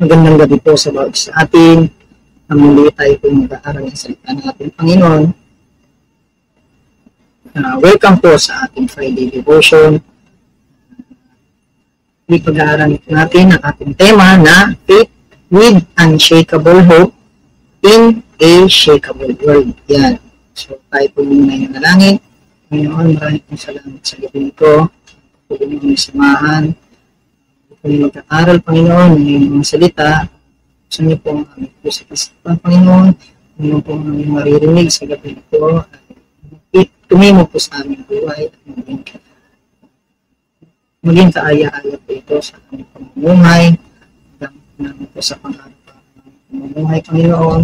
Magandang gabi po sa bawat isa atin. Muli tayo po mag-aaral ng salita ng ating Panginoon. Welcome po sa ating Friday devotion. Pag-aaral natin ang ating tema na Faith with Unshakable Hope in a Shakeable World. Yan. So tayo po muna yung nalangin. Panginoon, maraming pong salamat sa gabi nito. Pwede nyo samahan. Pwede mag-aaral, Panginoon, ng mga salita. Gusto niyo po ang aming puso sa isipan, Panginoon. Ano po ang aming maririnig sa gabi nito. Tumimo po sa aming buhay at maging kaaya-aya po ito sa aming pamumuhay. Gamit namin po sa pangarap ng pamumuhay, Panginoon.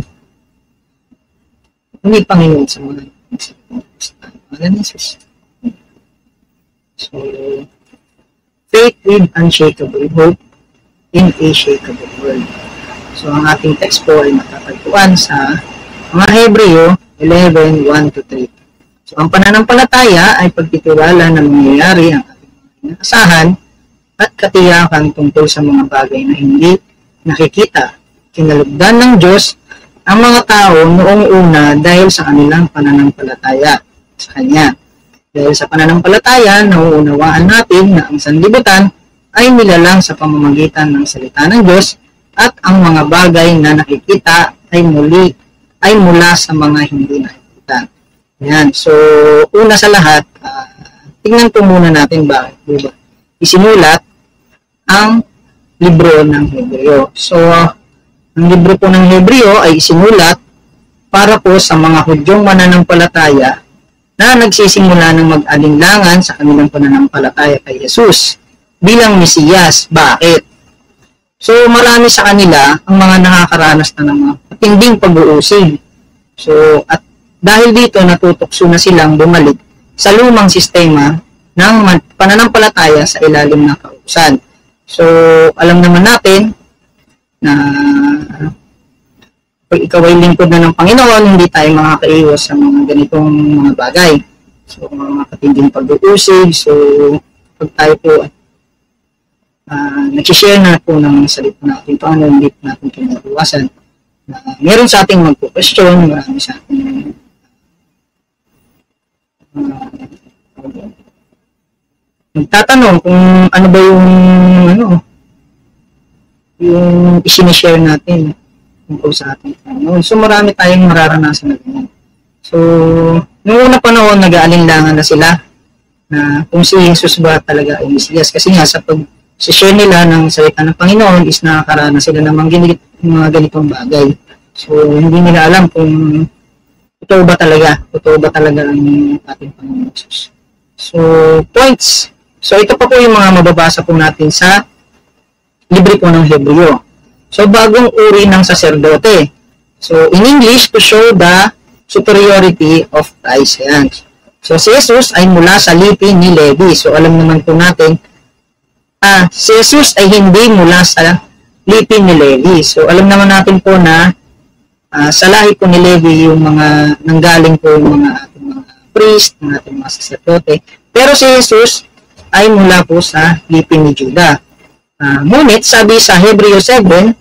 Hindi, Panginoon, sa mga So, faith with unshakable hope in a shakeable world. So, ang ating text po ay matatagpuan sa mga Hebreo 11:1-3. So, ang pananampalataya ay pagtitiwala na mangyayari ang ating inaasahan at katiyakan tungkol sa mga bagay na hindi nakikita. Kinalugdan ng Diyos ang mga tao noong una dahil sa kanilang pananampalataya sa Kanya. Dahil sa pananampalataya, nauunawaan natin na ang sanlibutan ay nilalang sa pamamagitan ng salita ng Diyos at ang mga bagay na nakikita ay mula sa mga hindi nakikita. Yan. So, una sa lahat, tingnan po muna natin bakit diba? Isinulat ang libro ng Hebreo. So, ang libro po ng Hebreo ay isinulat para po sa mga Hudyong mananampalataya na nagsisimula ng mag-alinlangan sa kanilang pananampalataya kay Jesus bilang Mesiyas. Bakit? So, marami sa kanila ang mga nakakaranas na ng mga matinding pag-uusig. So, at dahil dito natutokso na silang bumalik sa lumang sistema ng pananampalataya sa ilalim ng kautusan. So, alam naman natin na pag ikaw ay lingkod na ng Panginoon, hindi tayo makakaiwas sa mga ganitong mga bagay. So, mga katinding pag-uusig. So, pag tayo po nag-share na po ng salita natin, Panginoon, hindi natin kinaiwasan. Meron sa ating magpo-question, marami sa ating nagtatanong kung ano ba yung isinishare natin tungkol sa ating Panginoon. So, marami tayong mararanasan na ganyan. So, noong una panahon, nag-aalinlangan na sila na kung si Jesus ba talaga ay Mesiyas. Kasi nga, sa pag-share nila ng salita ng Panginoon is nakakaranas sila ng mga ganitong bagay. So, hindi nila alam kung totoo ba talaga ang ating Panginoon Jesus. So, points. So, ito pa po yung mga mababasa po natin sa libre po ng Hebreo. So, bagong uri ng saserdote. So, in English, to show the superiority of Christ. Ayan. So, si Jesus ay mula sa lipi ni Levi. So, alam naman po natin, si Jesus ay hindi mula sa lipi ni Levi. So, alam naman natin po na sa lahi po ni Levi, yung mga nanggaling po yung mga ating mga priest, ng ating mga saserdote. Pero si Jesus ay mula po sa lipi ni Judah. Ngunit, sabi sa Hebreo 7,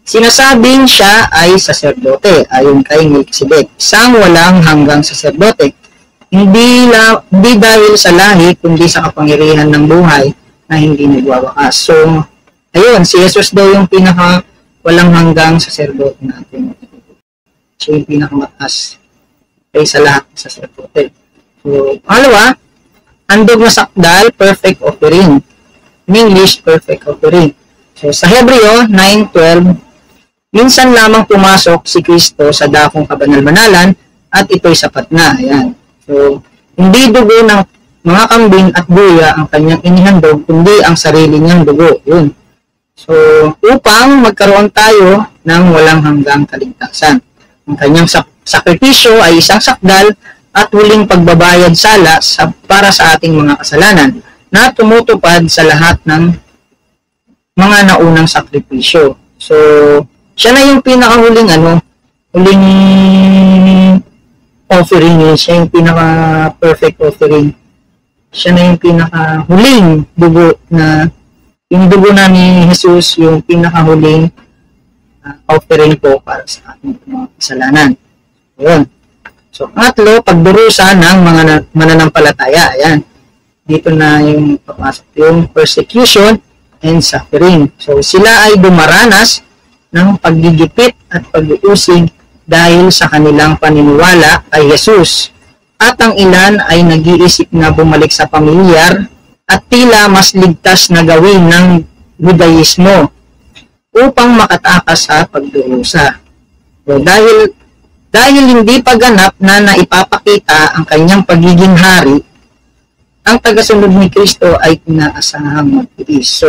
sinasabing siya ay saserdote, ayon kay Melchizedek, isang walang hanggang saserdote. Hindi dahil sa lahi, kundi sa kapangyarihan ng buhay na hindi nagwawakas. So, ayun, si Jesus daw yung pinaka walang hanggang saserdote natin. Siya yung pinakamataas kaysa lahat ng saserdote. So, pangalawa, handog na sakdal, perfect offering. In English, perfect offering. So, sa Hebreo 9:12, minsan lamang pumasok si Kristo sa dakong kabanal-banalan at ito'y sapat na. Ayan. So, hindi dugo ng mga kambing at buya ang kanyang inihandog, kundi ang sarili niyang dugo. Yun. So, upang magkaroon tayo ng walang hanggang kaligtasan. Ang kanyang sakripisyo ay isang sakdal at huling pagbabayad sala para sa ating mga kasalanan na tumutupad sa lahat ng mga naunang sakripisyo. So, siya na yung pinakahuling huling offering niya. Siya yung pinaka-perfect offering. Siya na yung pinakahuling dugo na yung dugo na ni Jesus, yung pinakahuling offering po para sa ating mga kasalanan. Ayun. So, pangatlo, pagdurusa ng mga mananampalataya. Ayan. Dito na yung papasok yung persecution and suffering. So, sila ay dumaranas ng paggigipit at pag-uusig dahil sa kanilang paniniwala kay Jesus. At ang ilan ay nag-iisip na bumalik sa pamilyar at tila mas ligtas na gawin ng Judaismo upang makatakas sa pagdurusa. So, dahil hindi pa ganap na naipapakita ang kanyang pagiging hari, ang tagasunod ni Kristo ay inaasahang magtiis. So,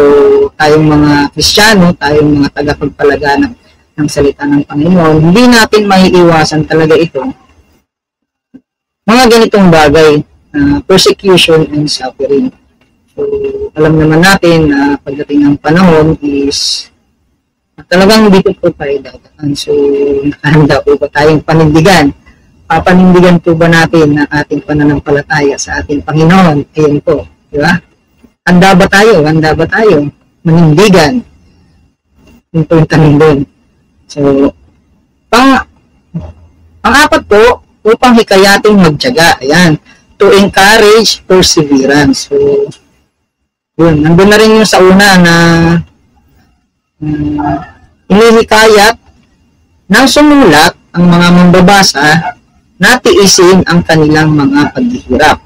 tayong mga Kristiyano, tayong mga tagapagpalaganap ng salita ng Panginoon, hindi natin maiiwasan talaga ito. Mga ganitong bagay, persecution and suffering. So, alam naman natin na pagdating ng panahon is talagang dito po tayo dadaan. So, nakahanda po ba tayong panindigan? Papanindigan po ba natin ang ating pananampalataya sa ating Panginoon? Ayun po, di ba? Handa ba tayo? Handa ba tayo? Manindigan. Yung po yung tanong doon. So, pang-apat po, upang hikayating magtiyaga. Ayan. To encourage perseverance. So, yun. Nandun na rin yung sa una na inihikayat ng sumulat ang mga mambabasa na tiisin ang kanilang mga paghihirap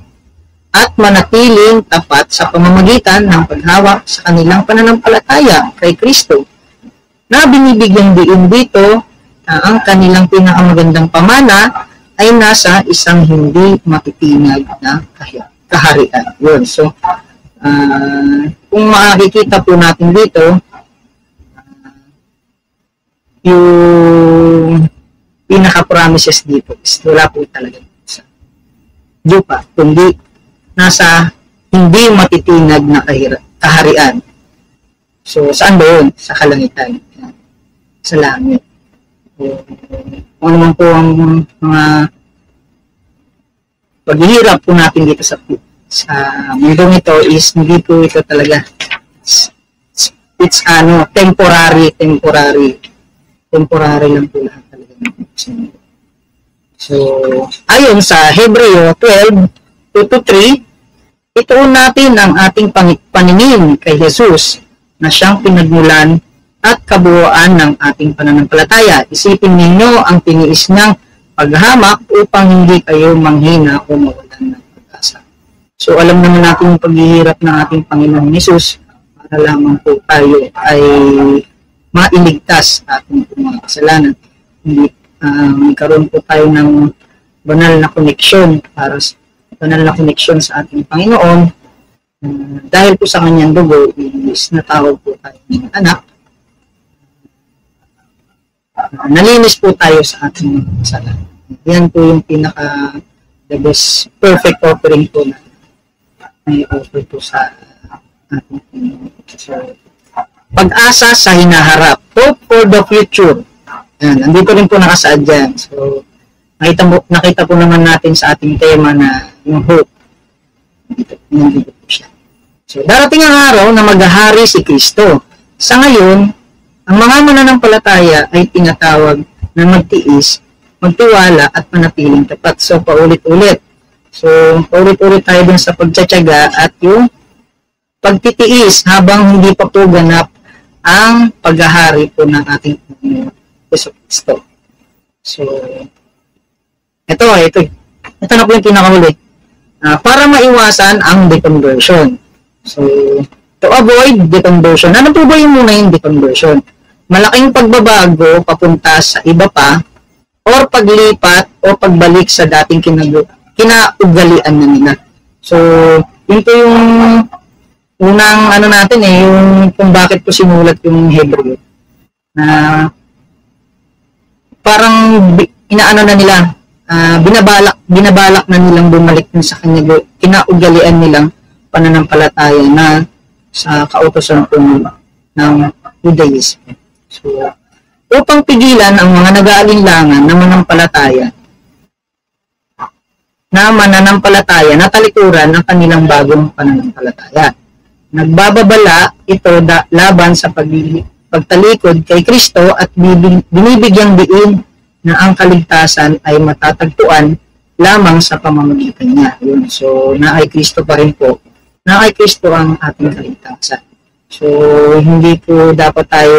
at manatiling tapat sa pamamagitan ng paghawak sa kanilang pananampalataya kay Kristo, na binibigyang diin dito na ang kanilang pinakamagandang pamana ay nasa isang hindi matitinag na kaharian. Yun. So, kung makikita po natin dito, yung pinaka-promises dito is wala po talaga sa lupa, kundi nasa hindi matitinag na kaharian. So, saan ba yun? Sa kalangitan. Sa langit. Kung ano man po ang mga paghihirap po natin dito sa mundong ito is hindi po ito talaga it's temporary lang po lahat talaga. So, ayon sa Hebreo 12:2-3, ituon natin ang ating paningin kay Jesus na siyang pinagmulan at kabuuan ng ating pananampalataya. Isipin ninyo ang tiniis niyang paghamak upang hindi kayo manghina o mawalan ng pag-asa. So, alam naman natin yung paghihirap ng ating Panginoong Jesus para lamang po tayo ay mailigtas sa ating mga kasalanan. Hindi magkaroon po tayo ng banal na koneksyon sa ating Panginoon. Dahil po sa kanyang dugo is natawag po tayo ng anak. Nalinis po tayo sa ating kasalanan. Yan po yung pinaka the best perfect offering po na may offer po sa ating Panginoon. So, pag-asa sa hinaharap. Hope for the future. Yan, nandito rin po nakasaad dyan. So, nakita po naman natin sa ating tema na yung hope. Nandito po siya. So, darating ang araw na maghahari si Kristo. Sa ngayon, ang mga mananampalataya ay tinatawag na magtiis, magtiwala at manatiling tapat. So, paulit-ulit. So, paulit-ulit tayo dun sa pagtsatsaga at yung pagtitiis habang hindi pa po ganap ang paghahari po ng ating Yesu Kristo. So, ito na po yung pinakahuli. Para maiwasan ang deconversion. So, to avoid deconversion. Ano po ba yung muna yung deconversion? Malaking pagbabago papunta sa iba pa or paglipat o pagbalik sa dating kinaugalian na nila. So, yun po yung unang natin yung kung bakit po sinulat yung Hebreo. Na parang inaano na nila, binabalak na nilang bumalik sa kanya kinaugalian nilang pananampalataya na sa kautosan po ng Judaism. So, upang pigilan ang mga nag-aalinlangan na mananampalataya na talikuran ng kanilang bagong pananampalataya. Nagbababala ito laban sa pagtalikod kay Kristo at binibigyang diin na ang kaligtasan ay matatagpuan lamang sa pamamagitan niya. Yun. So, na kay Kristo pa rin po. Na kay Kristo ang ating kaligtasan. So, hindi po dapat tayo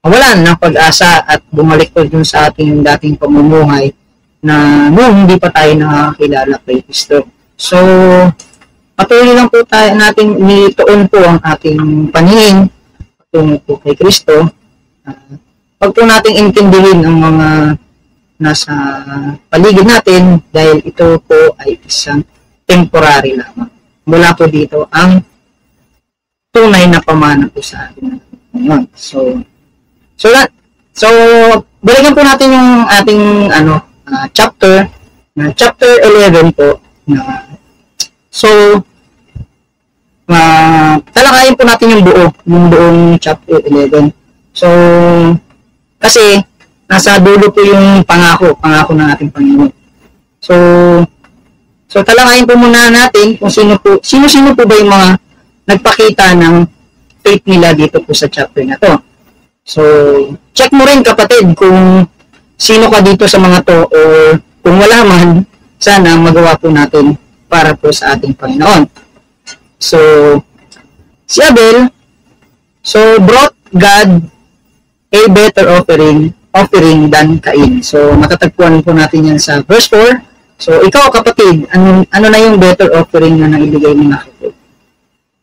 mawalan ng pag-asa at bumalik po dun sa ating dating pamumuhay na noong hindi pa tayo nakakilala kay Kristo. So, patuloy lang po tayo natin ituon po ang ating paningin patungo po kay Kristo. Pag po nating intindihin ang mga nasa paligid natin dahil ito po ay isang temporary lamang. Mula po dito ang tunay na pamana po sa atin. So, balikan po natin yung ating chapter 11 po. Talakayin po natin yung buong chapter 11. So, kasi nasa dulo po yung pangako ng ating Panginoon. So talakayin po muna natin kung sino po ba yung mga nagpakita ng faith nila dito po sa chapter na to. So, check mo rin kapatid kung sino ka dito sa mga to o kung wala man, sana magawa po natin para po sa ating Panginoon. So, si Abel, brought God a better offering than Cain. So, matatagpuan po natin yan sa verse 4. So, ikaw kapatid, ano na yung better offering na naibigay mo na kay?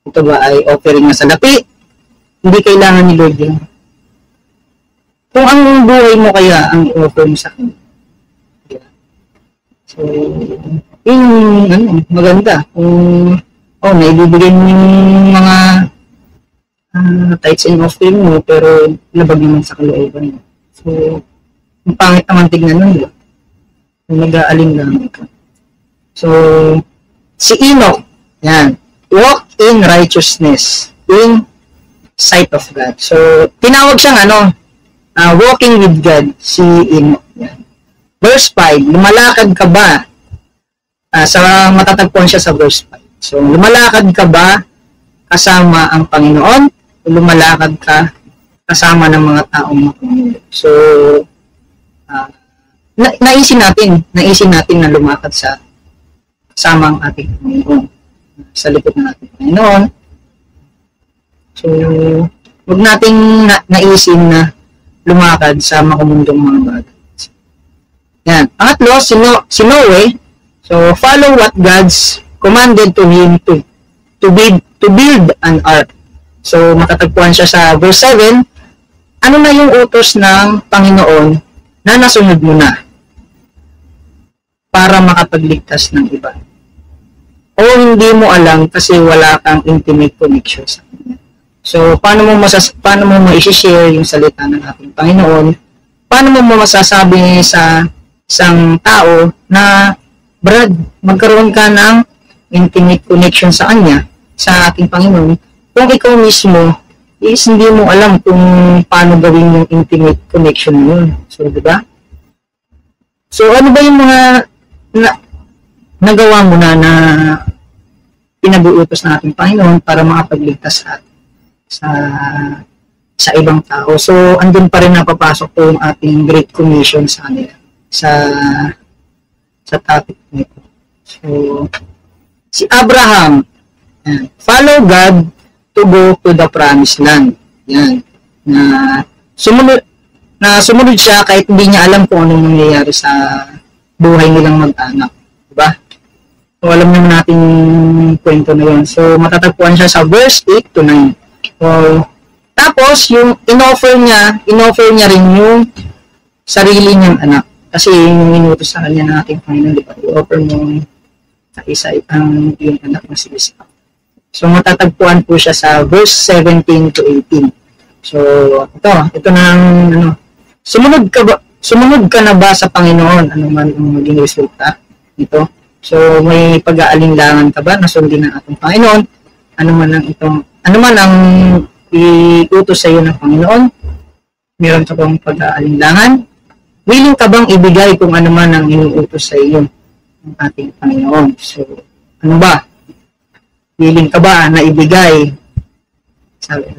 Ito ba ay offering na sa lapi? Hindi kailangan ni Lord yan. Kung ang buhay mo kaya ang i-offer mo sa akin. So, yung maganda. Kung naibibigay mo yung mga tithes and offering mo, pero labag naman sa kalooban mo. So, ang pangit naman tignan nun, diba? Nag-aaling lang ito. So, si Enoch, yan, walk in righteousness in sight of God. So, tinawag siyang walking with God, si Enoch. Yan. Verse 5, lumalakad ka ba? Matatagpuan siya sa verse 5. So, lumalakad ka ba kasama ang Panginoon? O lumalakad ka kasama ng mga taong makumunod? So, naisin natin na lumakad sa kasama ang ating Panginoon. Sa likod ng ating Panginoon. So, huwag nating naisin na lumakad sa makumundong mga bagay. Yan. Pangatlo, si Noe. So, follow what God's commanded to him to build an ark. So, matatagpuan siya sa verse 7. Ano na yung utos ng Panginoon na nasunod mo na para makapagligtas ng iba? O hindi mo alam kasi wala kang intimate connection sa Kanya. So, paano mo ma-share yung salita ng ating Panginoon? Paano mo masasabi sa isang tao na, Brad, magkaroon ka ng intimate connection sa Kanya, sa ating Panginoon, kung ikaw mismo is hindi mo alam kung paano gawin yung intimate connection yun. So, diba? So, ano ba yung mga nagawa mo na pinabuutos ng ating Panginoon para makapagligtas sa ibang tao? So, andun pa rin napapasok po yung ating Great Commission sa kanila, sa topic nito. So, si Abraham, follow God to go to the promised land. Yan. Sumunod siya kahit hindi niya alam kung anong nangyayari sa buhay nilang mag-anak. Diba? So, alam naman natin yung kwento na yun. So, matatagpuan siya sa verse 8 to 9. So, tapos, yung in-offer niya rin yung sarili niyang anak. Kasi yung minutos sa kanya na ating Panginoon, diba? I-offer mo sa isa yung anak na si Isaac. So, matatagpuan po siya sa verse 17 to 18. So, ito na sumunod ka na ba sa Panginoon? Ano man ang maging resulta nito? So, may pag-aalinlangan ka ba na sundin ng ating Panginoon? Ano man ang iutos sa iyo ng Panginoon? Meron ka bang pag-aalinlangan? Willing ka bang ibigay kung ano man ang inuutos sa iyo ng ating Panginoon? So, ano ba? Willing ka ba na ibigay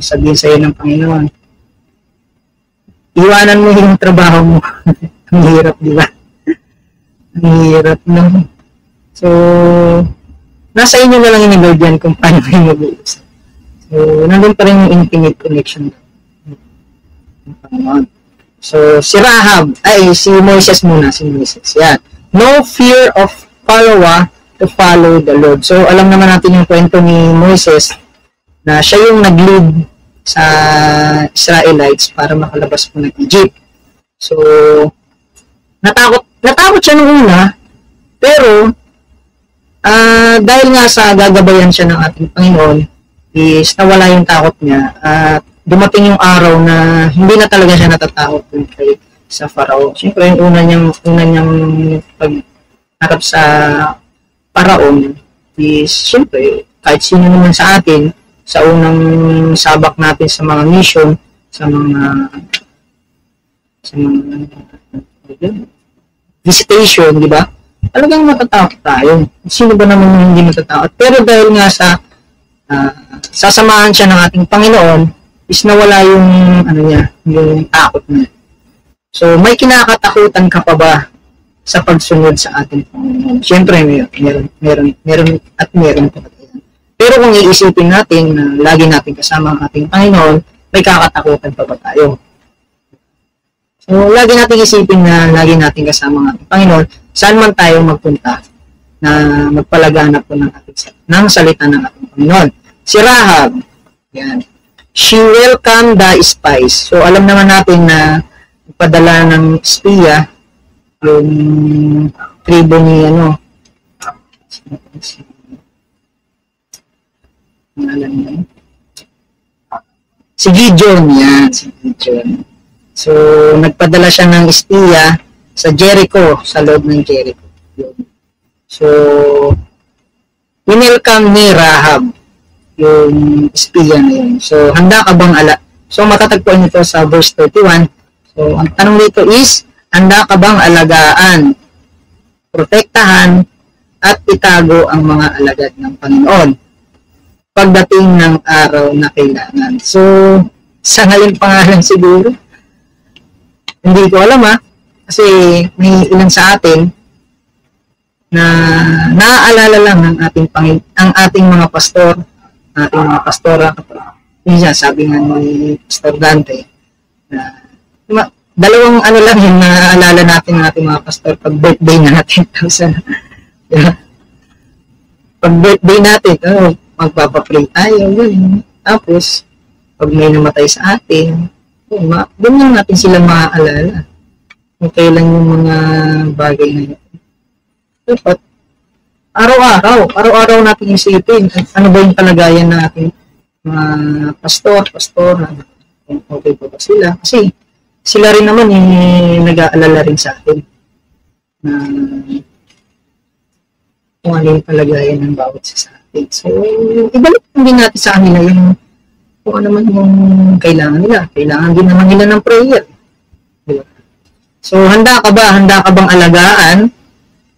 Sabihin sa'yo ng Panginoon, iwanan mo yung trabaho mo. Ang hirap, di ba? Ang hirap, no? So, nasa inyo na lang yung Lord yan kung paano kayo mag-uusap. So, nandun pa rin yung intimate connection ng Panginoon. So, si Moises muna, si Moises. Yan. No fear of Pharaoh to follow the Lord. So, alam naman natin yung kwento ni Moises na siya yung nag-lead sa Israelites para makalabas po ng Egypt. So, natakot siya nung una, pero dahil nga sa gagabayan siya ng ating Panginoon, is nawala yung takot niya at dumating yung araw na hindi na talaga siya natatakot kay sa Pharaoh. Siyempre, yung una niyang pagharap sa Pharaoh is siyempre, kahit sino naman sa atin, sa unang sabak natin sa mga mission, sa mga visitation, di ba? Talagang matatakot tayo. Sino ba naman yung hindi matatakot? Pero dahil nga sa sasamahan siya ng ating Panginoon, is nawala yung yung takot niya. So, may kinakatakutan ka pa ba sa pagsunod sa ating Panginoon? Siyempre, meron pa. Pero kung iisipin natin na lagi natin kasama ang ating Panginoon, may kakatakutan pa ba tayo? So, lagi natin isipin na lagi natin kasama ang ating Panginoon, saan man tayo magpunta na magpalaganap po ng salita ng ating Panginoon. Si Rahab, yan. She welcomed the spies. So, alam naman natin na padala ng espiya yung tribo ni si Gideon, yan, si Gideon. So, nagpadala siya ng espiya sa Jericho, sa loob ng Jericho. So, winelcome ni Rahab yung espiya na yun. So, handa ka bang So, matatagpuan nito sa verse 31. So, ang tanong dito is, handa ka bang alagaan, protektahan, at itago ang mga alagad ng Panginoon pagdating ng araw na kailangan? So, sa ngayon pangalan siguro, hindi ko alam kasi may ilan sa atin na naaalala lang ng ang ating mga pastor, ating mga pastora. Minsan, sabi nga ni Pastor Dante, na dalawang lang yung naaalala natin ng ating mga pastor pag birthday natin. Pag birthday natin, magpapapray tayo, yun. Tapos, pag may namatay sa atin, doon lang natin sila maaalala. Kung kailan yung mga bagay na yun. Dapat, araw-araw natin isipin, ano ba yung kalagayan ng ating mga pastora, kung okay pa ba sila. Kasi, sila rin naman yung nag-aalala rin sa atin na kung ano yung kalagayan ng bawat isa sa atin. So, ibalik din natin sa kanila yung kung ano man yung kailangan nila. Kailangan din naman nila ng prayer. Diba? So, handa ka bang alagaan,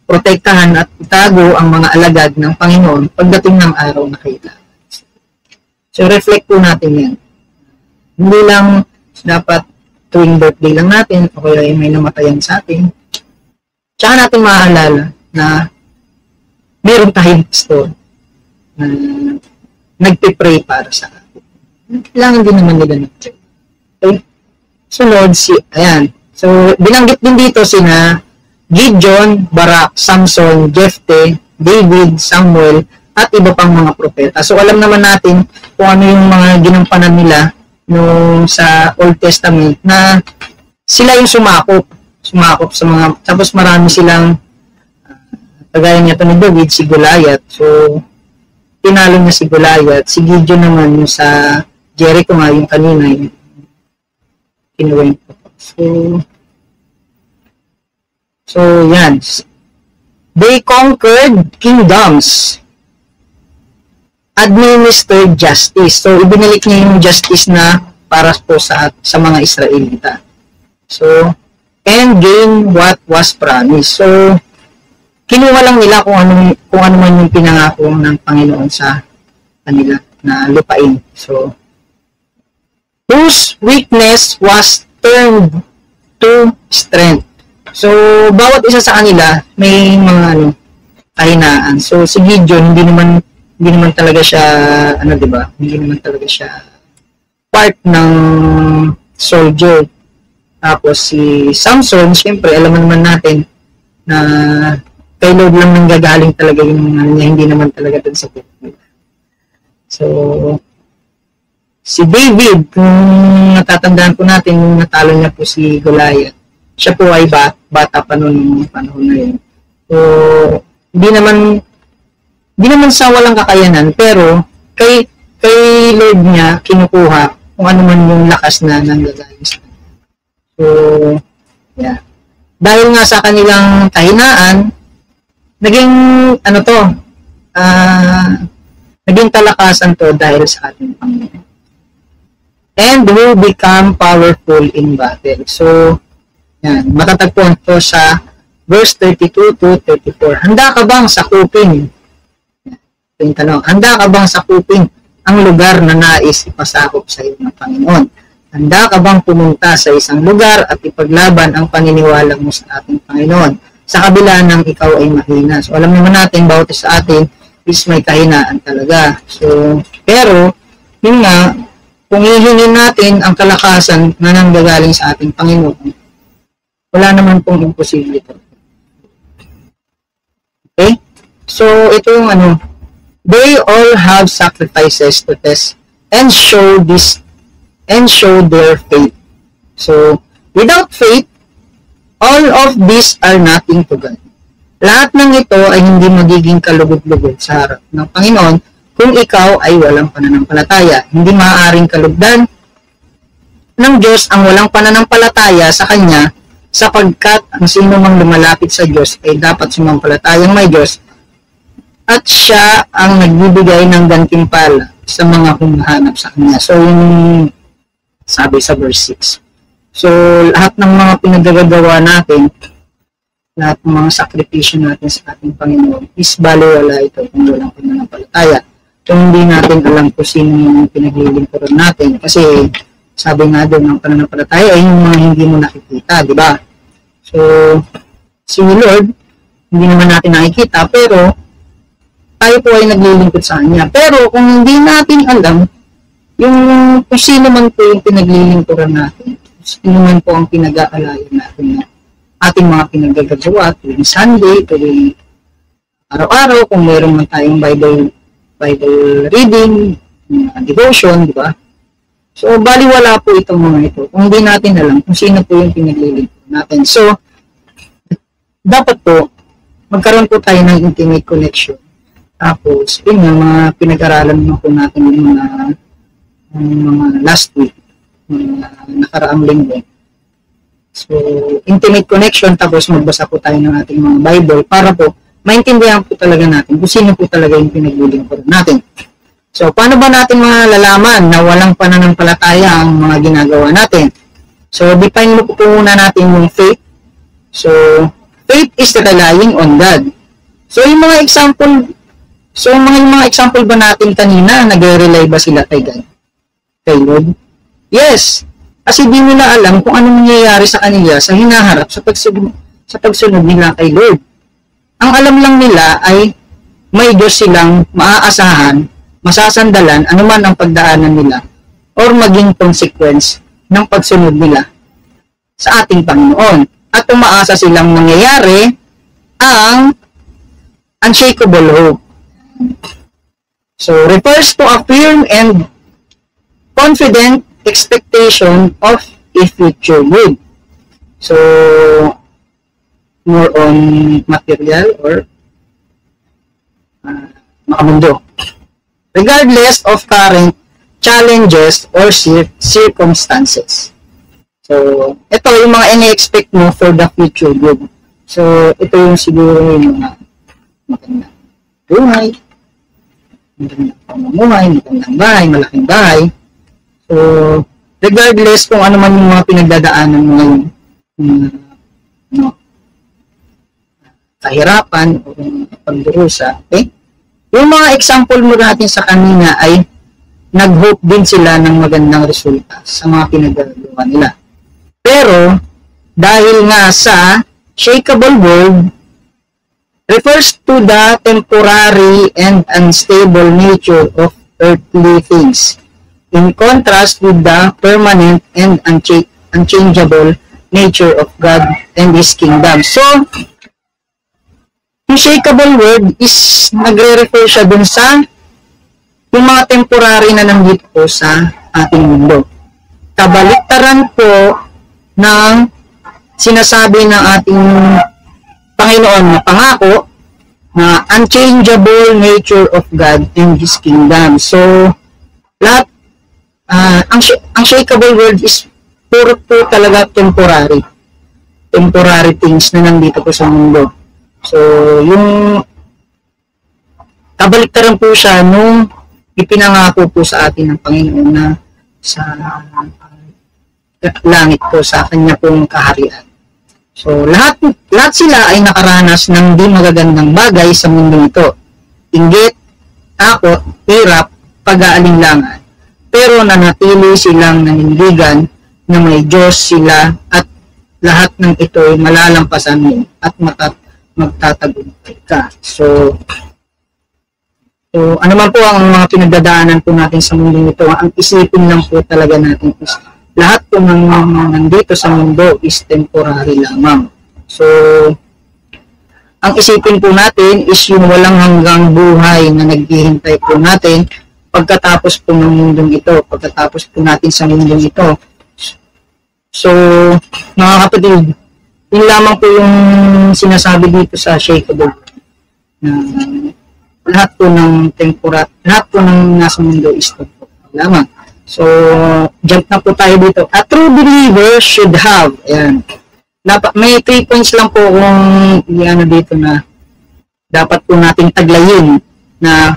protektahan at itago ang mga alagad ng Panginoon pagdating ng araw na kailangan? So, reflect po natin yan. Hindi lang dapat tuwing birthday lang natin o kaya may namatayan sa atin. Tsaka natin maaalala na meron tayong pastor na nagpipray para sa atin. Kailangan din naman nila nag-pray. Okay? Sunod, ayan. So, binanggit din dito sina Gideon, Barak, Samson, Jephthah, David, Samuel, at iba pang mga propeta. So, alam naman natin kung ano yung mga ginampanan nila nung sa Old Testament na sila yung sumakop sa mga, tapos marami silang kagaya niya ni David, si Goliath. So, tinalo niya si Goliath. Si Gideon naman yung sa Jericho nga, yung kanina, yung kinuwin ko. So, yan. They conquered kingdoms, administered justice. So, ibinalik niya yung justice na para po sa mga Israelita. So, and gain what was promised. So, kinuha lang nila kung ano man yung pinangako ng Panginoon sa kanila na lupain. So, whose weakness was turned to strength. So, bawat isa sa kanila may mga kahinaan. So, si Gideon, hindi naman talaga siya, di ba? Hindi naman talaga siya part ng soldier. Tapos, si Samson, syempre, alam naman natin na kay Lord lang nanggagaling talaga yung niya, hindi naman talaga dun sa people. So, si David, kung natatandaan po natin, yung natalo niya po si Goliath, siya po ay bata pa noong panahon na yun. So, hindi naman sa walang kakayanan, pero kay Lord niya kinukuha kung ano man yung lakas na nanggagaling sa kanya. So, yeah. Dahil nga sa kanilang kahinaan, naging naging talakasan to dahil sa ating Panginoon. And will become powerful in battle. So, yan, matatagpuan to sa verse 32 to 34. Handa ka bang sakupin? Ito yung tanong. Handa ka bang sakupin ang lugar na nais ipasakop sa iyo ng Panginoon? Handa ka bang pumunta sa isang lugar at ipaglaban ang paniniwala mo sa ating Panginoon? Sa kabila ng ikaw ay mahina. So, alam naman natin, bawat sa atin is may kahinaan talaga. So, pero, yun nga, kung hihingin natin ang kalakasan na nanggagaling sa ating Panginoon, wala naman pong imposible ito. Okay? So, ito yung they all have sacrifices to test and show their faith. So, without faith, all of these are nothing to God. Lahat ng ito ay hindi magiging kalugod-lugod sa harap ng Panginoon kung ikaw ay walang pananampalataya. Hindi maaaring kalugdan ng Diyos ang walang pananampalataya sa Kanya, sapagkat ang sino mang lumalapit sa Diyos ay dapat sumampalatayang may Diyos at siya ang nagbibigay ng gantimpala sa mga humahanap sa Kanya. So, yung sabi sa verse 6. So, lahat ng mga pinagagawa natin, lahat ng mga sakripisyo natin sa ating Panginoon is baliwala ito kung walang pananampalataya. Kung hindi natin alam kung sino yung pinaglilingkuran natin. Kasi, sabi nga doon, ng pananampalataya ay yung mga hindi mo nakikita, di ba? So, si Lord, hindi naman natin nakikita, pero tayo po ay naglilingkod sa Kanya. Pero kung hindi natin alam, kung sino man po yung pinaglilingkuran natin, sino man po ang pinag-aalayan natin na ating mga pinaggagawa tuwing Sunday, tuwing araw-araw, kung mayroon man tayong Bible reading, devotion, di ba? So, baliwala po itong mga ito kung hindi natin alam kung sino po yung pinaglilingkuran natin. So, dapat po, magkaroon po tayo ng intimate connection. Tapos, yun nga, mga pinag-aralan mo po natin yung mga last week, mga nakaraang linggo. So, intimate connection, tapos magbasa po tayo ng ating mga Bible para po maintindihan po talaga natin kung sino po talaga yung pinaglilingkuran natin. So, paano ba natin malalaman na walang pananampalataya ang mga ginagawa natin? So, define mo po muna natin yung faith. So, faith is relying on God. So, yung mga example ba natin kanina, nag-rely ba sila kay God? Kay Lord? Yes. Kasi di nila alam kung anong nangyayari sa kanila sa hinaharap sa pagsunod nila kay Lord. Ang alam lang nila ay may Diyos silang maaasahan, masasandalan, anuman ang pagdaanan nila or maging consequence ng pagsunod nila sa ating Panginoon. At umaasa silang mangyayari ang unshakable hope. So, refers to a firm and confident expectation of a future good. So, more on material or makamundo. Regardless of current challenges or circumstances. So, ito yung mga ini-expect mo for the future good. So, ito yung siguro yung mga magandang buhay, magandang pamumuhay, magandang bahay, malaking bahay. So, regardless kung ano man yung mga pinagdadaanan mo ngayon, kahirapan o pagdurusa, okay? Yung mga example mo natin sa kanina ay nag-hope din sila ng magandang resulta sa mga pinagagawa nila. Pero, dahil nga sa shakable world, refers to the temporary and unstable nature of earthly things, in contrast with the permanent and unchangeable nature of God and His kingdom. So, yung shakable world is nagre-refer siya dun sa yung mga temporary na nandito po sa ating mundo. Kabaliktaran po ng sinasabi ng ating Panginoon na pangako na unchangeable nature of God and His kingdom. So, lahat, ang shakable world is puro po talaga temporary. Temporary things na nandito po sa mundo. So, yung kabaliktaran po siya nung ipinangako po sa atin ng Panginoon na sa langit po, sa kanya pong kaharian. So, lahat sila ay nakaranas ng di magagandang bagay sa mundo ito. Inggit, takot, hirap, pag-aalinlangan. Pero nanatili silang nanindigan na may Diyos sila at lahat ng ito ay malalampasan mo at magtatagumpay ka. So, ano man po ang mga pinagdadaanan po natin sa mundo ito, ang isipin lang po talaga natin is lahat po ng nandito sa mundo is temporary lamang. So, ang isipin po natin is yung walang hanggang buhay na naghihintay po natin pagkatapos po ng mundong ito, pagkatapos po natin sa mundong ito. So, mga kapatid, yun lamang po yung sinasabi dito sa shakable na lahat po ng lahat po ng nasa mundo is temporary lamang. So, jump na po tayo dito. A true believer should have, ayan. May 3 points lang po kung dito na dapat po nating taglayin na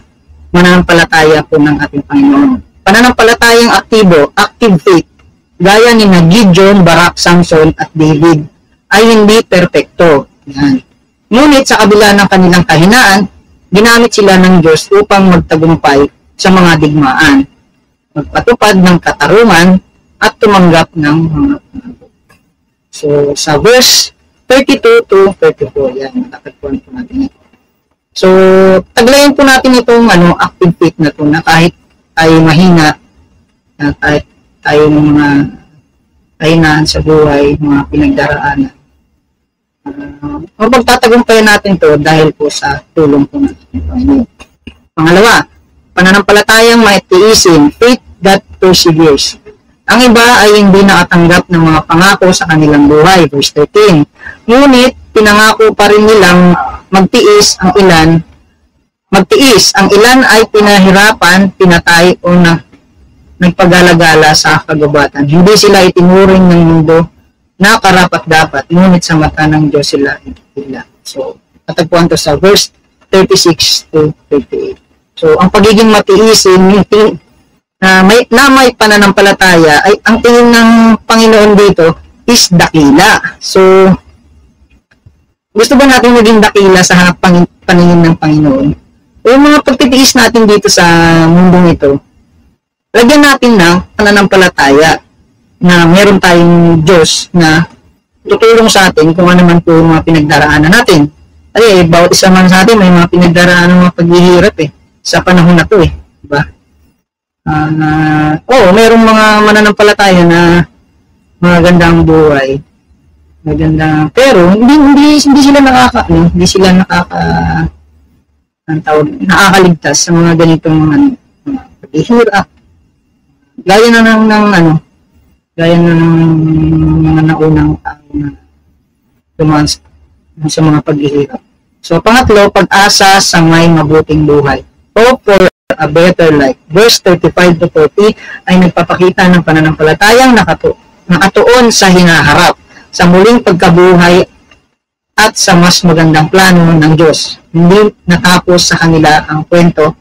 mananampalataya po ng ating Panginoon. Pananampalatayang aktibo, active faith, gaya ni Gideon, Barak, Samson at David, ay hindi perpekto. Ayan. Ngunit sa kabila ng kanilang kahinaan, ginamit sila ng Diyos upang magtagumpay sa mga digmaan, magpatupad ng katarungan at tumanggap ng mga pangako. So, sa verse 32 to 34, yan, matatagpuan po natin ito. So, taglayin po natin itong active faith na ito na kahit tayo mahina, kahit tayo mga kahinaan sa buhay, mga pinagdaraanan, mapagtatagumpayan natin to dahil po sa tulong po natin. Pangalawa, pananampalatayang maitiisin, faith that perseveres. Ang iba ay hindi nakatanggap ng mga pangako sa kanilang buhay. Verse 13. Ngunit, pinangako pa rin nilang magtiis. Ang ilan ay pinahirapan, pinatay o nagpagalagala sa kagubatan. Hindi sila itinuring ng mundo na karapat-dapat, ngunit sa mata ng Diyos sila higit. So, natagpuan to sa verse 36 to 38. So, ang pagiging matiisin, na may pananampalataya, ay ang tingin ng Panginoon dito is dakila. So, gusto ba natin maging dakila sa paningin ng Panginoon? O yung mga pagtitiis natin dito sa mundong ito, lagyan natin ng pananampalataya na meron tayong Diyos na tutulong sa atin kung ano man po yung mga pinagdaraanan natin. Ay, bawat isa man sa atin may mga pinagdaraanan ng mga paghihirap sa panahon na to diba? Merong mga mananampalataya na magandang buhay. Pero hindi sila nakakaligtas sa mga ganitong mga paghihirap. Gaya ng mga naunang tao na dumaan sa mga paghihirap. So, pangatlo, pag-asa sa may mabuting buhay. Hope for a better life. Verse 35 to 40 ay nagpapakita ng pananampalatayang nakatuon sa hinaharap, sa muling pagkabuhay at sa mas magandang plano ng Diyos. Hindi natatapos sa kanila ang kwento.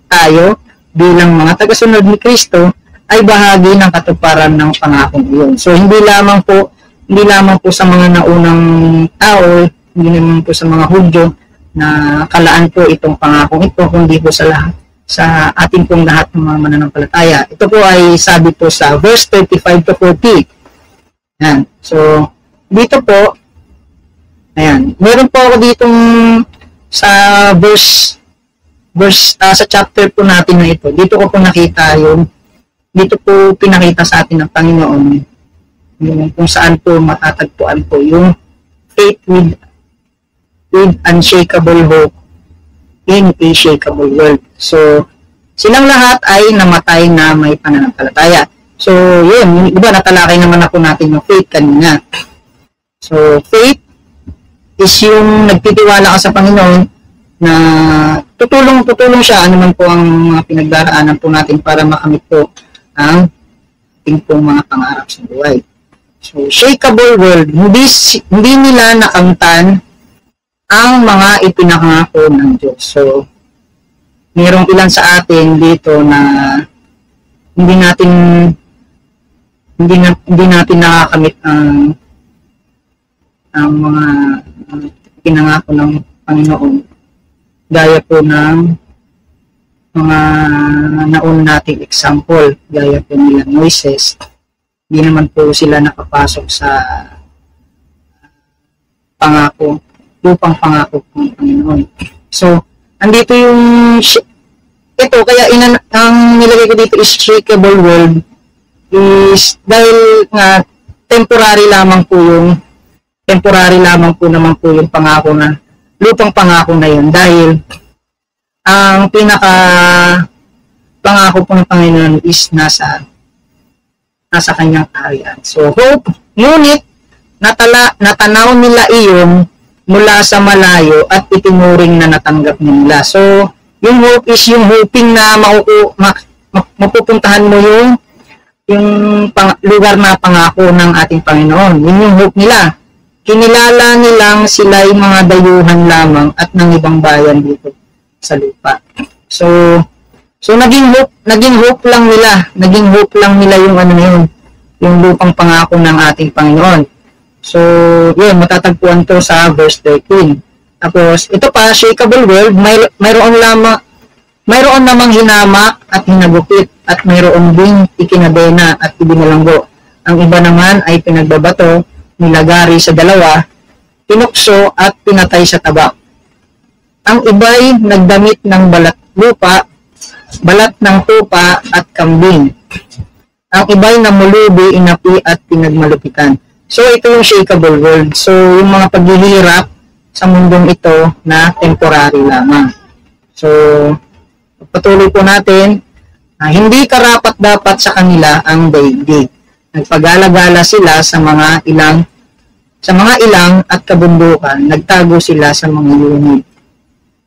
Tayo, bilang mga tagasunod ni Kristo, ay bahagi ng katuparan ng pangakong iyon. So, hindi lamang po sa mga naunang tao, hindi naman po sa mga Hudyo, na kalaan po itong pangakong ito, kundi po sa lahat, sa ating pong lahat ng mga mananampalataya. Ito po ay sabi po sa verse 35 to 40. Ayan. So, dito po, ayan, meron po ako ditong sa sa chapter po natin na ito. Dito ko po nakita dito po pinakita sa atin ng Panginoon yung kung saan po matatagpuan po yung faith with unshakable hope in a shakeable world. So, silang lahat ay namatay na may pananampalataya. So, yun, diba, natalakay naman na po natin yung faith kanina. So, faith is yung nagtitiwala ka sa Panginoon na tutulong siya anuman po ang mga pinagdaraanan po natin para makamit po ang ating pong mga pangarap sa buhay. So, shakeable world, hindi nila nakamtan ang mga ipinangako ng Diyos. So, mayroong ilan sa atin dito na hindi natin nakakamit ang mga pinangako ng Panginoon. Gaya po ng mga nauna nating example, gaya po nila Moises. Hindi naman po sila nakapasok sa lupang pangako ng Panginoon. So, andito ito, kaya ang nilagay ko dito is shakeable world is dahil nga temporary lamang po naman po yung pangako na, lupang pangako na yun dahil ang pinaka pangako po ng Panginoon is nasa kanyang kaharian. So, hope, ngunit natanaw nila iyon mula sa malayo at itinuring na natanggap nila. So, yung hope is yung hoping na mapupuntahan mo yung lugar na pangako ng ating Panginoon. Yun yung hope nila. Kinilala nilang sila yung mga dayuhan lamang at ng ibang bayan dito sa lupa. So naging hope lang nila yung lupang pangako ng ating Panginoon. So, yun, matatagpuan to sa verse 13. Tapos, ito pa, shakeable world, mayroon namang hinamak at hinagupit at mayroon ding ikinadena at ibinalanggo. Ang iba naman ay pinagbabato, nilagari sa dalawa, pinukso at pinatay sa tabak. Ang iba'y nagdamit ng balat ng tupa at kambing. Ang iba'y namulubi, inapi at pinagmalupitan. So, ito yung shakeable world. So, yung mga paghihirap sa mundong ito na temporary lamang. So, patuloy po natin, hindi karapat-dapat sa kanila ang daigdig. Nagpagala-gala sila sa mga ilang at kabundukan, nagtago sila sa mga yungib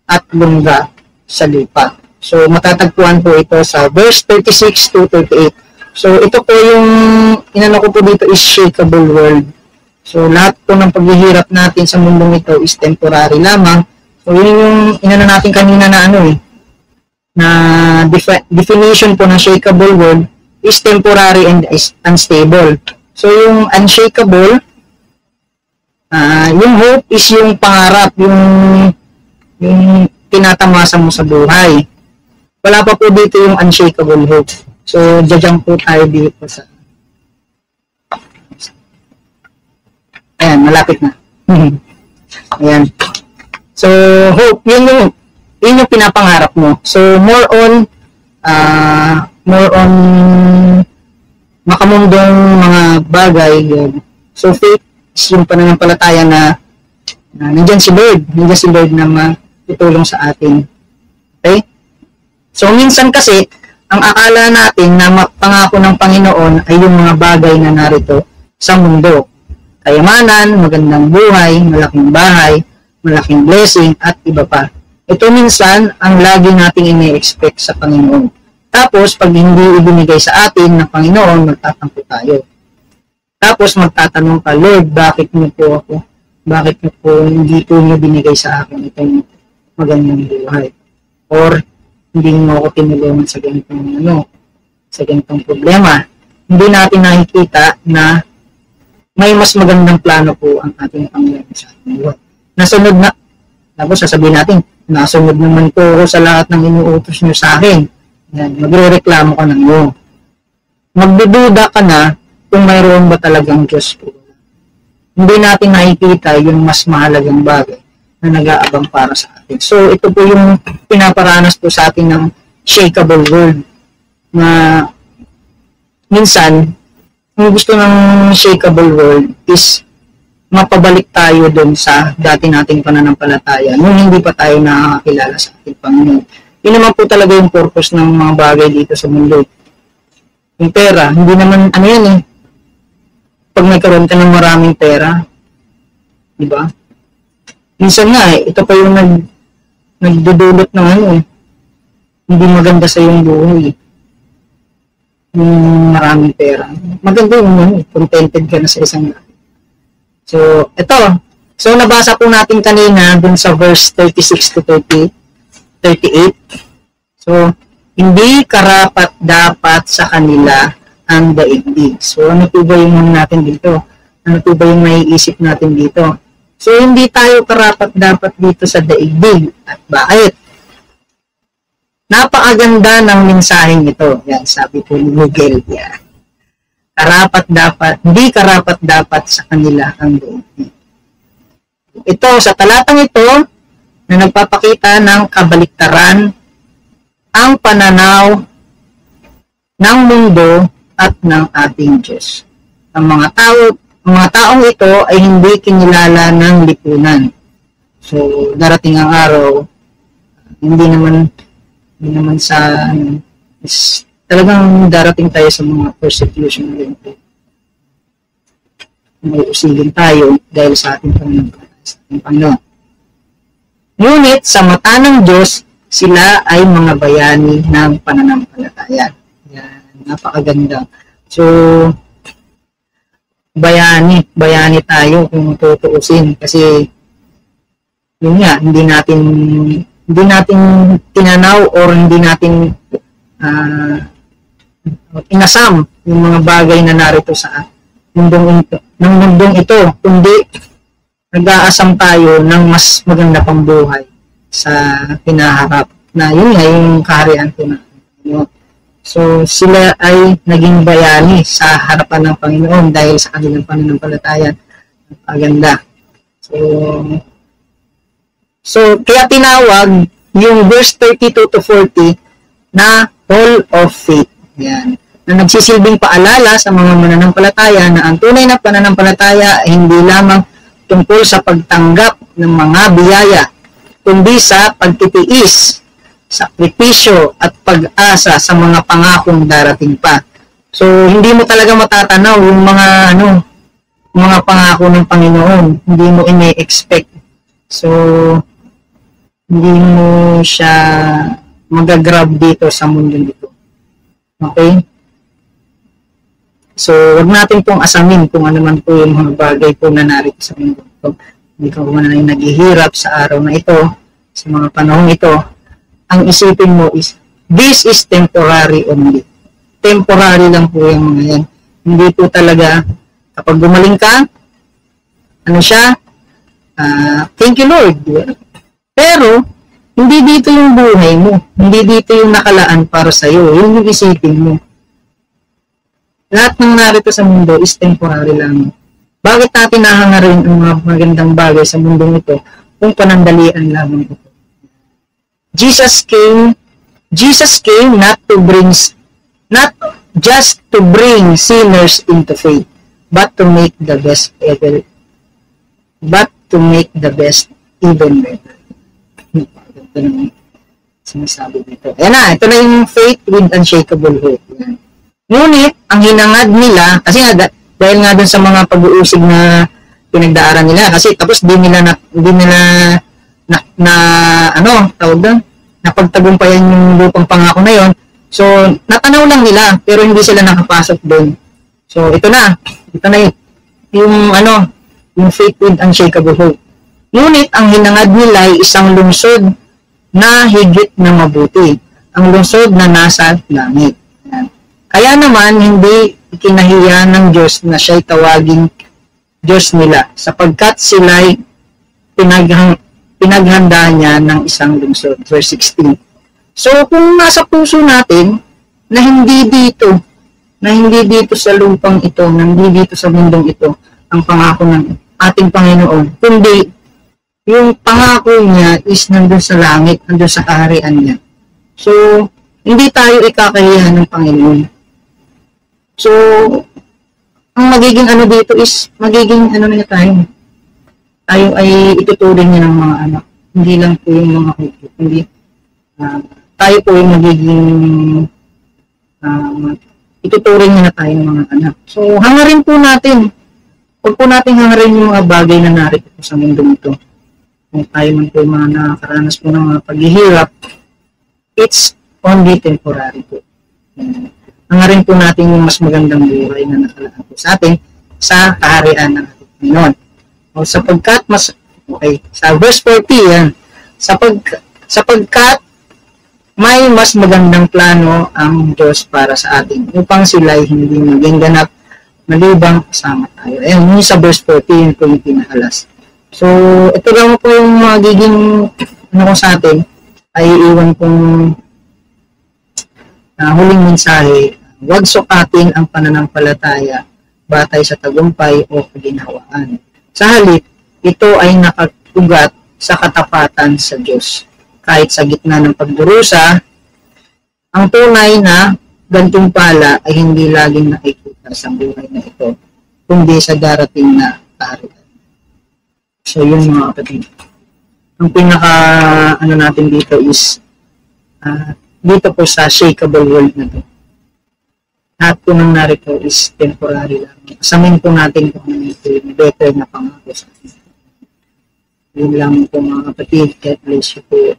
at lungga sa lupa. So, matatagpuan po ito sa verse 36 to 38. So, ito po yung inano ko po dito is shakeable world. So, lahat po ng paghihirap natin sa mundong ito is temporary lamang. So, yun yung inano natin kanina na na definition po ng shakeable world is temporary and is unstable. So, yung unshakable, yung hope is yung pangarap, yung tinatamasa mo sa buhay. Wala pa po dito yung unshakable hope. So, jajang po tayo dito sa... Ayan, malapit na. Ayan. So, hope, yun yung pinapangarap mo. So, more on makamundong mga bagay. Yun. So, faith is yung pananampalataya na nandyan si Lord na matutulong sa atin. Okay? So, minsan kasi, ang akala natin na pangako ng Panginoon ay yung mga bagay na narito sa mundo. Kayamanan, magandang buhay, malaking bahay, malaking blessing, at iba pa. Ito minsan ang lagi nating ini-expect sa Panginoon. Tapos, pag hindi ibinigay sa atin ng Panginoon, magtatampo tayo. Tapos, magtatanong ka, Lord, bakit niyo po hindi po niyo binigay sa akin itong magandang buhay? Or, hindi mo ako tinulungan sa ganitong problema. Hindi natin nakikita na may mas magandang plano po ang ating Panginoon sa ating buhay. Tapos sasabihin natin, nasunod naman po ako sa lahat ng inuutos nyo sa akin. Yan, magre-reklamo ka ng iyo. Magdududa ka na kung mayroon ba talagang Diyos po. Hindi natin nakikita yung mas mahalagang bagay na nag-aabang para sa atin. So, ito po yung pinaparanas po sa atin ng shakeable world na minsan, ang gusto ng shakeable world is mapabalik tayo doon sa dati nating pananampalataya nung hindi pa tayo nakakilala sa ating Panginoon. Yun naman po talaga yung purpose ng mga bagay dito sa mundo. Yung pera, hindi naman, ano yan eh, pag nagkaroon ka ng maraming pera, di ba? Minsan nga eh, ito pa yung nagdudulot ng ano eh, hindi maganda sa iyong buhay. Yung maraming pera. Maganda yung ano, contented ka na sa isang lahat. So, ito. So, nabasa po natin kanina dun sa verse 36 to 38. So, hindi karapat dapat sa kanila ang daigdig. So, ano po ba yung natin dito? Ano po ba yung maiisip natin dito? So, hindi tayo karapat dapat dito sa daigdig. At bakit? Napakaganda ng mensaheng ito. Yan, sabi po ni Miguel. Yan. Hindi karapat dapat sa kanila ang daigdig. Ito, sa talatang ito, na nagpapakita ng kabaliktaran ang pananaw ng mundo at ng ating Diyos. Ang mga taong ito ay hindi kinilala ng lipunan. So, darating ang araw, hindi naman sa talagang darating tayo sa mga persecution din. May usigin tayo dahil sa ating Panginoon. Ngunit sa mata ng Diyos, sila ay mga bayani ng pananampalataya. Yan, napakaganda. So, bayani tayo kung tutuusin kasi yun nga, hindi natin tinanaw or hindi natin inasam yung mga bagay na narito sa mundong ito, kundi nag-aasam tayo ng mas maganda pang buhay sa hinaharap na yun nga yung kaharian ko na. So, sila ay naging bayani sa harapan ng Panginoon dahil sa kanilang pananampalataya. Aganda. So, kaya tinawag yung verse 32 to 40 na Hall of Faith. Yan. Na nagsisilbing paalala sa mga mananampalataya na ang tunay na pananampalataya ay hindi lamang tungkol sa pagtanggap ng mga biyaya, kundi sa pagtitiis, sakripisyo at pag-asa sa mga pangakong darating pa. So, hindi mo talaga matatanaw yung mga pangako ng Panginoon. Hindi mo ine-expect. So, hindi mo siya magagrab dito sa mundo dito. Okay? So, wag natin pong asamin kung ano man po yung mga bagay po na narito sa mundo ito. Hindi ka man ay naghihirap sa araw na ito, sa mga panahon ito. Ang isipin mo is, this is temporary only. Temporary lang po yung mga yan. Hindi po talaga, kapag gumaling ka, thank you Lord. Pero, hindi dito yung buhay mo. Hindi dito yung nakalaan para sa'yo. Yun yung isipin mo. Lahat ng narito sa mundo is temporary lang. Bakit natin nahangarin ang mga magandang bagay sa mundong ito kung panandalian lamang ito? Jesus came not just to bring sinners into faith, but to make the best even better. Ito na sinasabi dito. Ayan na, ito na yung faith with unshakable hope. Ayan. Ngunit, ang hinangad nila, kasi nga, dahil nga dun sa mga pag-uusig na pinagdaaran nila, kasi tapos di nila napagtagumpayan yung lupang pangako na yon. So, natanaw lang nila, pero hindi sila nakapasok doon. So, ito na yung faith with unshakable hope. Ngunit, ang hinangad nila ay isang lungsod na higit na mabuti. Ang lungsod na nasa langit. Kaya naman, hindi ikinahiya ng Diyos na siya'y tawaging Diyos nila, sapagkat sila'y pinaghanda niya ng isang lungsod. Verse 16. So, kung nasa puso natin, na hindi dito sa lupang ito, na hindi dito sa mundong ito, ang pangako ng ating Panginoon, kundi yung pangako niya is nandun sa langit, nandun sa kaharian niya. So, hindi tayo ikakahiyan ng Panginoon. So, ang magiging ano dito is, magiging ano na tayo. Tayo ay ituturing niya ng mga anak. Hindi lang po yung mga hukyo. Hindi, tayo po yung magiging ituturing niya na tayo ng mga anak. So, hangarin po natin. Huwag po natin hangarin yung mga bagay na narito po sa mundo ito. Kung tayo man po mga nakakaranas po ng mga paghihirap, it's only temporary po. Hangarin po natin yung mas magandang buhay na nakalaan po sa atin sa kaharian ng ating Panginoon. O sapagkat sa verse 40 yan, sapagkat may mas magandang plano ang Diyos para sa atin upang sila ay hindi maging ganap malibang kasama tayo. Ayan, yung sa verse 40, yun po yung pinakalas. So, ito lang po yung magiging ko sa atin ay iwan kong huling mensahe. Huwag sukatin ang pananampalataya batay sa tagumpay o kaginhawaan. Sa halip, ito ay nakatugat sa katapatan sa Diyos. Kahit sa gitna ng pagdurusa, ang tunay na gantimpala ay hindi laging nakikita sa buhay na ito, kundi sa darating na kaharian. So, yun mga kapatid. Ang pinaka natin dito is dito po sa shakeable world na ito. Lahat po nang narito is temporary lang. Kasamin po natin kung ano ito yung better na pangako sa atin. Yun lang po mga kapatid. God bless you po.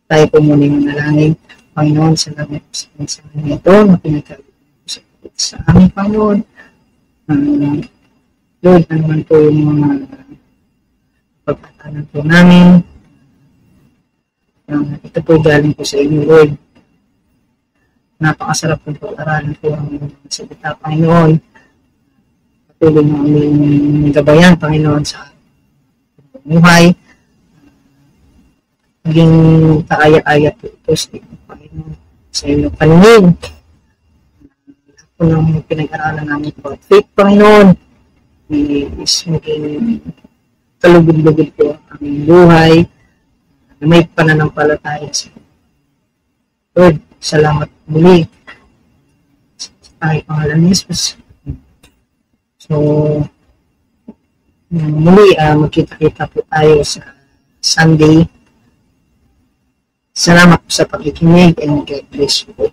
Tayo po muna yung manalangin. Panginoon, salamat po sa mensahe ito na pinagkakalit sa aming Panginoon. Lord, ano man po yung mga pagkatanan po namin. Ito po galing po sa inyo, Lord. Napakasarap po pag-aralan po ang salita, Panginoon. Patuloy na aming gabayan, Panginoon, sa buhay. Maging kaaya-aya po ito sa inyong Panginoon, sa inyong paningin. Lahat po ng pinag-aralan namin po. Faith, Panginoon, is maging kalugod-lugod po ang aming buhay na may pananampalataya sa Lord. Salamat muli sa tayo pangalan ni Jesus. So, muli magkita-kita po tayo sa Sunday. Salamat po sa pakikinig and God bless you po.